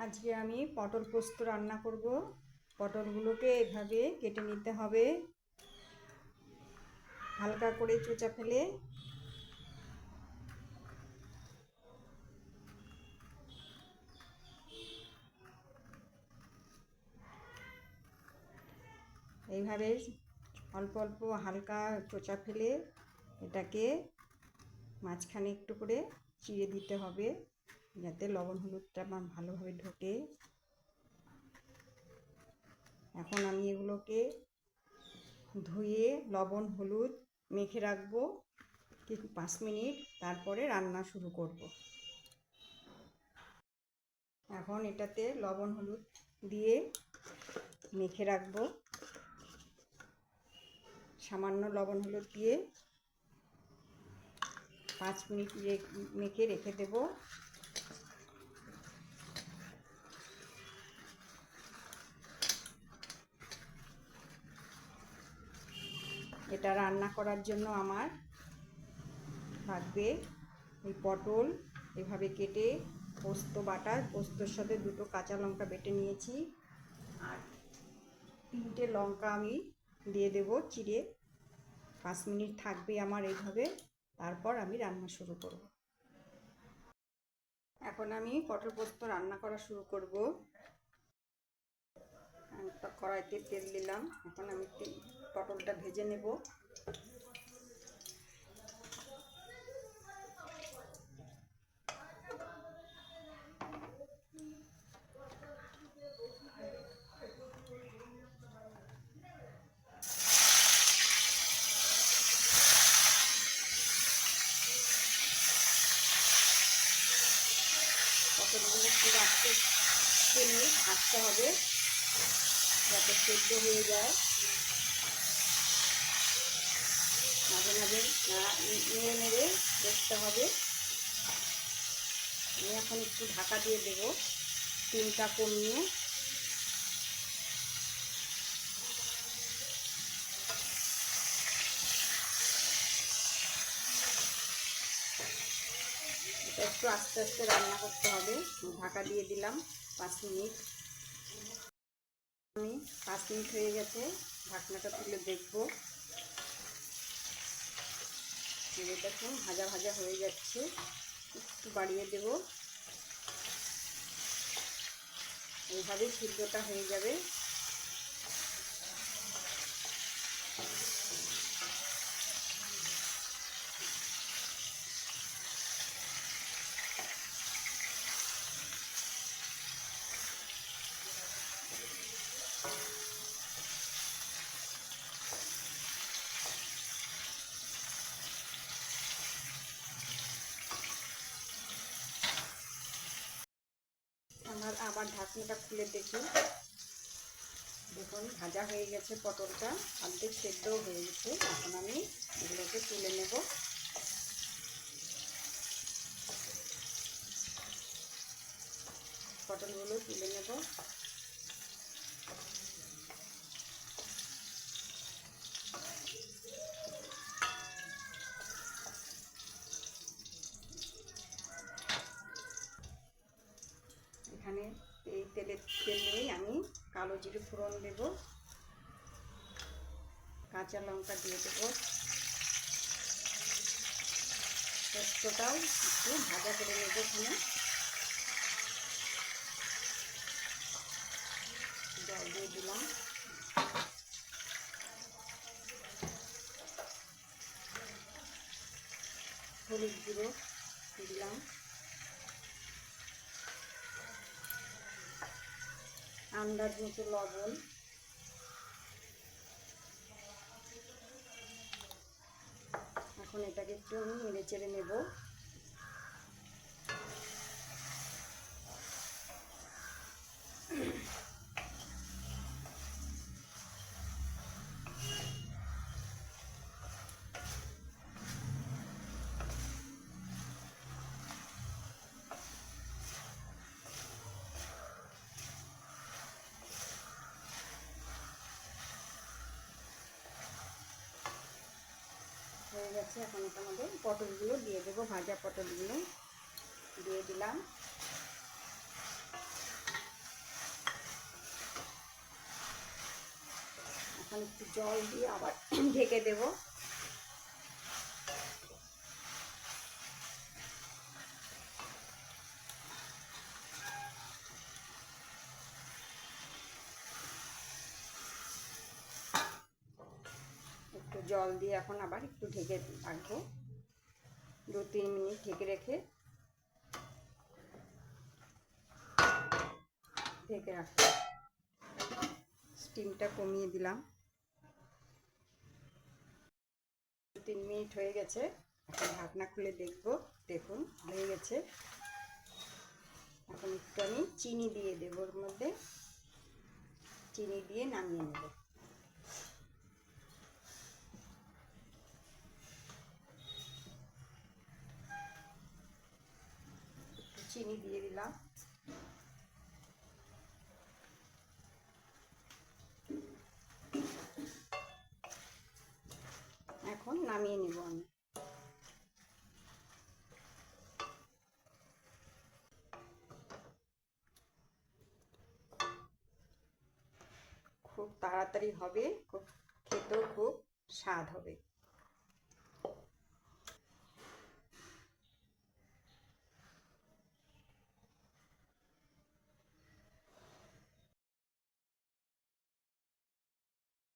আজকে আমি পটল পোস্ত রান্না করব। পটলগুলোকে এভাবে কেটে নিতে হবে, হালকা করে চোচা ফেলে। এইভাবে অল্প অল্প হালকা চোচা ফেলে এটাকে মাঝখানে একটু করে চিড়ে দিতে হবে, যাতে লবণ হলুদটা ভালোভাবে ঢোকে। এখন আমি এগুলোকে ধুয়ে লবণ হলুদ মেখে রাখবো 5 মিনিট, তারপরে রান্না শুরু করব। এখন এটাতে লবণ হলুদ দিয়ে মেখে রাখবো। সামান্য লবণ হলুদ দিয়ে 5 মিনিট মেখে রেখে দেব। এটা রান্না করার জন্য আমার লাগবে এই পটল এভাবে কেটে, পোস্ত বাটা, পোস্তর সাথে 2টো কাঁচা লঙ্কা বেটে নিয়েছি, আর 3টে লঙ্কা আমি দিয়ে দেব চিড়ে। 5 মিনিট থাকবে আমার এইভাবে, তারপর আমি রান্না শুরু করব। এখন আমি পটল পোস্ত রান্না করা শুরু করব। কড়াইতে তেল দিলাম, এখন আমি পটলটা ভেজে নেব। পটলগুলো একটু তেলে ভাজতে হবে যাতে সেদ্ধ হয়ে যায়। মাঝে মাঝে নেড়ে নেড়ে দেখতে হবে। আমি এখন একটু ঢাকা দিয়ে দেবো, তিনটা কমিয়ে। এটা একটু আস্তে আস্তে রান্না করতে হবে। ঢাকা দিয়ে দিলাম 5 মিনিট। আমি 5 মিনিট হয়ে গেছে, ঢাকনাটা তুলে দেখবো। দেখুন ভাজা ভাজা হয়ে যাচ্ছে, একটু বাড়িয়ে দেব। এইভাবেই সিদ্ধটা হয়ে যাবে। আবার ঢাকনাটা খুলে দেখি, দেখুন ভাজা হয়ে গেছে, পটলটা অর্ধেক সেদ্ধও হয়ে গেছে। এখন আমি এগুলোকে তুলে নেব। পটলগুলো তুলে নেব। এখানে এই তেলেই আমি কালো জিরে ফোড়ন দেব, কাঁচা লঙ্কা দিয়ে দেবো। পোস্তটাও একটু ভাজা করে নেব। এখানে জল দিয়ে দিলাম, হলুদ গুঁড়ো দিলাম, আন্দাজ মতো লবণ। এখন এটাকে একটু আমি নেড়ে চেড়ে নেব। হয়ে গেছে, এখন এটা আমাদের পটলগুলো দিয়ে দেবো। ভাজা পটলগুলো দিয়ে দিলাম। একটু জল দিয়ে আবার ঢেকে দেব। একটু জল দিয়ে এখন আবার একটু ঢেকে রাখবো, 2-3 মিনিট ঢেকে রেখে রাখবো। স্টিমটা কমিয়ে দিলাম। 2-3 মিনিট হয়ে গেছে, এখন ঢাকনা খুলে দেখবো। দেখুন হয়ে গেছে। এখন একটু আমি চিনি দিয়ে দেব, ওর মধ্যে চিনি দিয়ে নামিয়ে নেব। একটু চিনি দিয়ে দিলাম। এখন নামিয়ে নেব আমি। খুব তাড়াতাড়ি হবে, খুব খেতেও খুব স্বাদ হবে।